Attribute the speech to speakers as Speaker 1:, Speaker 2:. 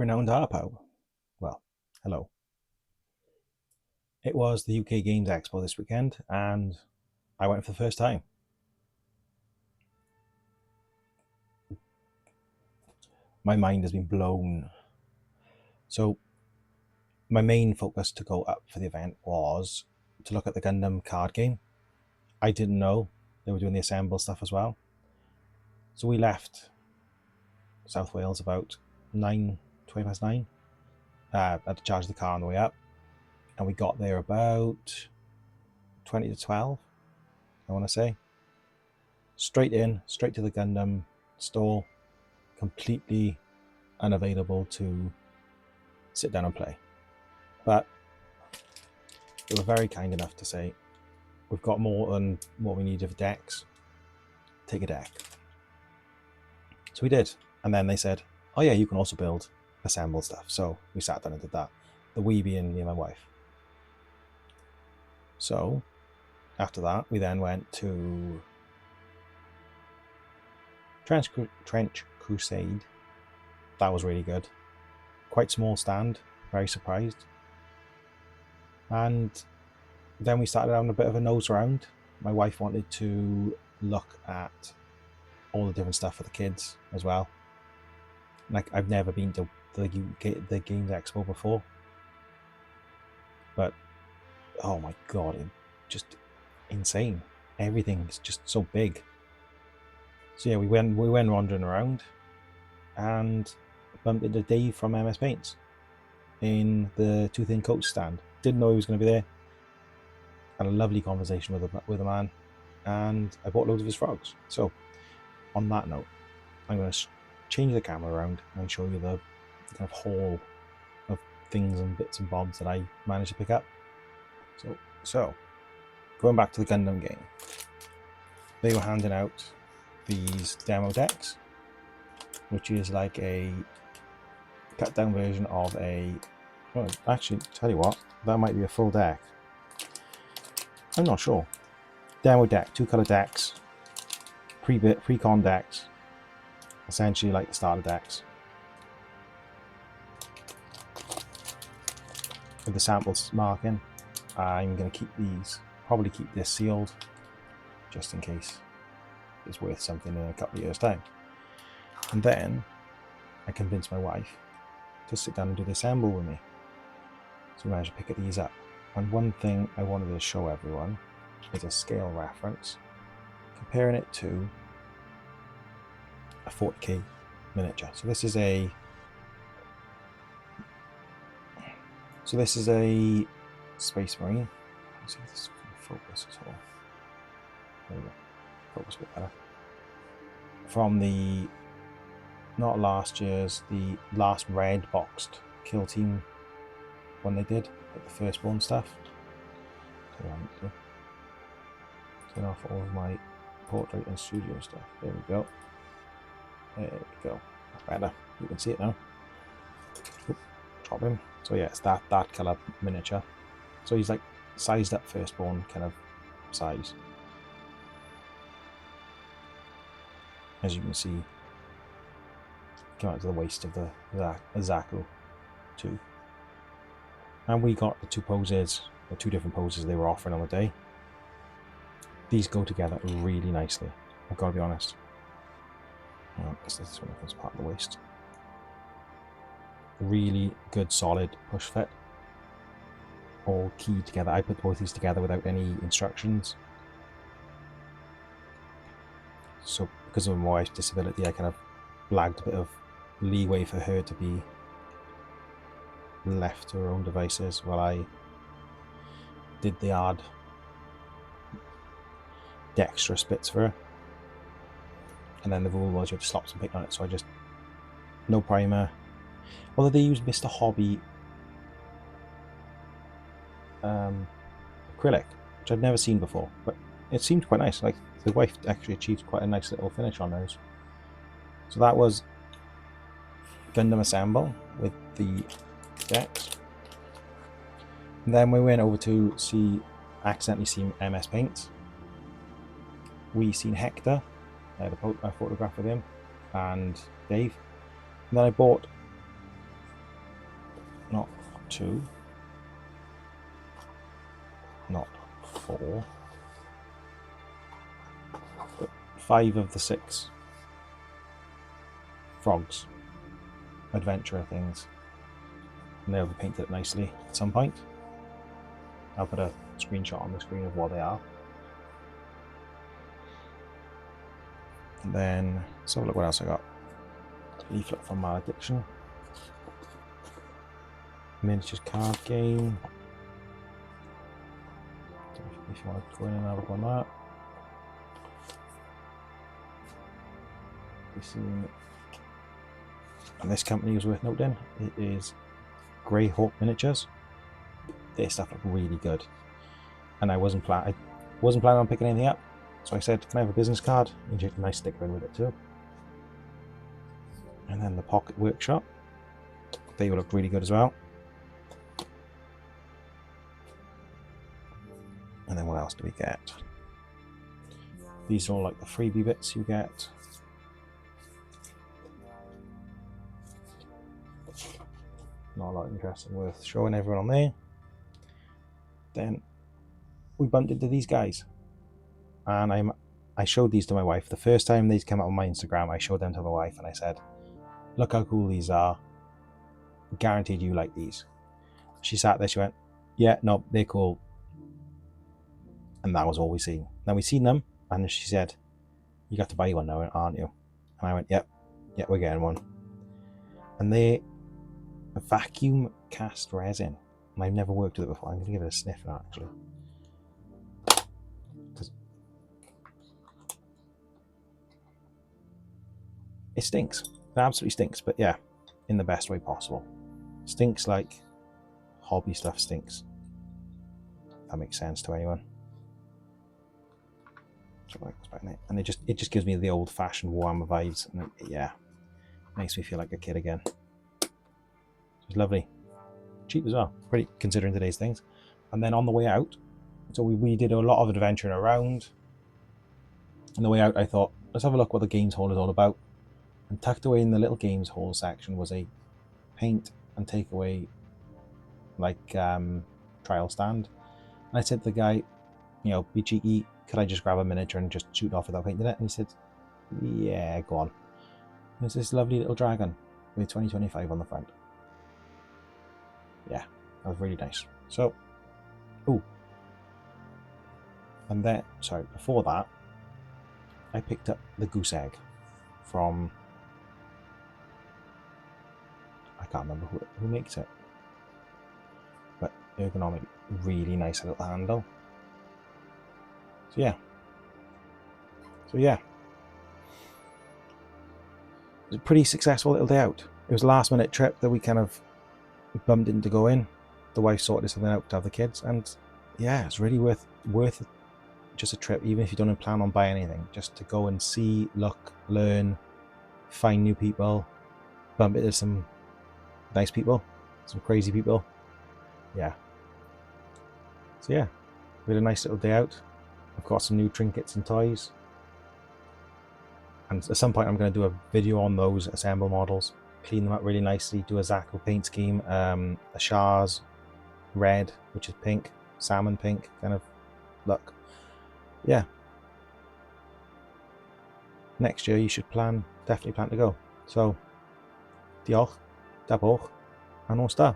Speaker 1: Renowned Harpo. Well, hello. It was the UK Games Expo this weekend, and I went for the first time. My mind has been blown. So, my main focus to go up for the event was to look at the Gundam card game. I didn't know they were doing the assemble stuff as well. So we left South Wales about 20 past 9. Had to charge the car on the way up, and we got there about 20 to 12, I want to say. Straight to the Gundam store, completely unavailable to sit down and play. But they were very kind enough to say, we've got more than what we need of decks. Take a deck. So we did. And then they said, oh yeah, you can also assemble stuff. So we sat down and did that. The we being me and my wife. So after that, we then went to Trench Crusade. That was really good. Quite small stand, very surprised. And then we started having a bit of a nose round. My wife wanted to look at all the different stuff for the kids as well. Like, I've never been to the Games Expo before, but oh my god, it's just insane. Everything's just so big. So yeah, we went wandering around and bumped into Dave from MS Paints in the Too Thin Coat stand. Didn't know he was going to be there. Had a lovely conversation with a man, and I bought loads of his frogs. So on that note, I'm going to change the camera around and show you the kind of haul of things and bits and bobs that I managed to pick up. So going back to the Gundam game, they were handing out these demo decks, which is like a cut down version of a, well, actually, tell you what, that might be a full deck. I'm not sure. Demo deck, 2-color decks, pre-con decks, essentially like the starter decks, with the samples marking. I'm going to keep these, probably keep this sealed, just in case it's worth something in a couple of years' time. And then I convinced my wife to sit down and do the assemble with me. So we managed to pick these up. And one thing I wanted to show everyone is a scale reference, comparing it to a 40k miniature. So this is a Space Marine. Let's see if this can focus at all. There we go. Focus a bit better. From the, not last year's, the last red boxed kill team when they did, like the firstborn stuff. Turn off all of my portrait and studio stuff. There we go. There we go. Better. You can see it now. Oop, drop him. So yeah, it's that colour miniature. So he's like sized up firstborn kind of size. As you can see, come out to the waist of the Zaku too. And we got the two poses, or two different poses they were offering on the day. These go together really nicely, I've got to be honest. This one becomes part of the waist. Really good solid push fit, all keyed together. I put both these together without any instructions. So because of my wife's disability, I kind of lagged a bit of leeway for her to be left to her own devices while I did the odd dexterous bits for her. And then the rule was you had to stop some paint on it, so I just, no primer. Although they used Mr. Hobby acrylic, which I'd never seen before, but it seemed quite nice. Like, the wife actually achieved quite a nice little finish on those. So that was Gundam Assemble with the decks. And then we went over to accidentally see MS Paints. We seen Hector. I had a photograph with him and Dave. And then I bought not 2, not 4, but 5 of the 6 frogs, adventurer things, and they'll be painted nicely at some point. I'll put a screenshot on the screen of what they are. And then, let's have a look what else I got. Leaflet from Malediction. Miniatures card game. If you want to go in and have a look on that. And this company is worth noting. It is Greyhawk Miniatures. Their stuff looked really good. And I wasn't planning on picking anything up. So I said, can I have a business card? And you get a nice sticker in with it too. And then the Pocket Workshop. They look really good as well. And then what else do we get? These are all like the freebie bits you get. Not a lot interesting worth showing everyone on there. Then we bumped into these guys. And I showed these to my wife. The first time these came out on my Instagram, I showed them to my wife and I said, look how cool these are. Guaranteed you like these. She sat there, she went, yeah, no, they're cool. And that was all we seen. Now we seen them, and she said, you got to buy one now, aren't you? And I went, yep, we're getting one. And they're a vacuum cast resin. And I've never worked with it before. I'm going to give it a sniff now, actually. It stinks. It absolutely stinks, but yeah, in the best way possible. Stinks like hobby stuff stinks. If that makes sense to anyone. And it just gives me the old-fashioned Warhammer vibes, and yeah, makes me feel like a kid again. It's lovely, cheap as well, pretty considering today's things. And then on the way out, so we did a lot of adventuring around. On the way out, I thought, let's have a look what the games hall is all about. And tucked away in the little games hall section was a paint and takeaway trial stand. And I said to the guy, be cheeky, could I just grab a miniature and just shoot off without painting it? And he said, yeah, go on. There's this lovely little dragon with 2025 on the front. Yeah, that was really nice. So, and then, before that, I picked up the goose egg from, I can't remember who makes it, but ergonomic, really nice little handle. So yeah, it was a pretty successful little day out. It was a last minute trip that we kind of bumped in to go in. The wife sorted something out to have the kids, and yeah, it's really worth just a trip, even if you don't plan on buying anything, just to go and see, look, learn, find new people, bump into some nice people, some crazy people. Yeah. So yeah, we had a nice little day out. I've got some new trinkets and toys. And at some point I'm going to do a video on those assemble models, clean them up really nicely, do a Zacco paint scheme, a Shars red, which is pink, salmon pink kind of look. Yeah. Next year you should definitely plan to go. So, diolch, da boch, and ons da.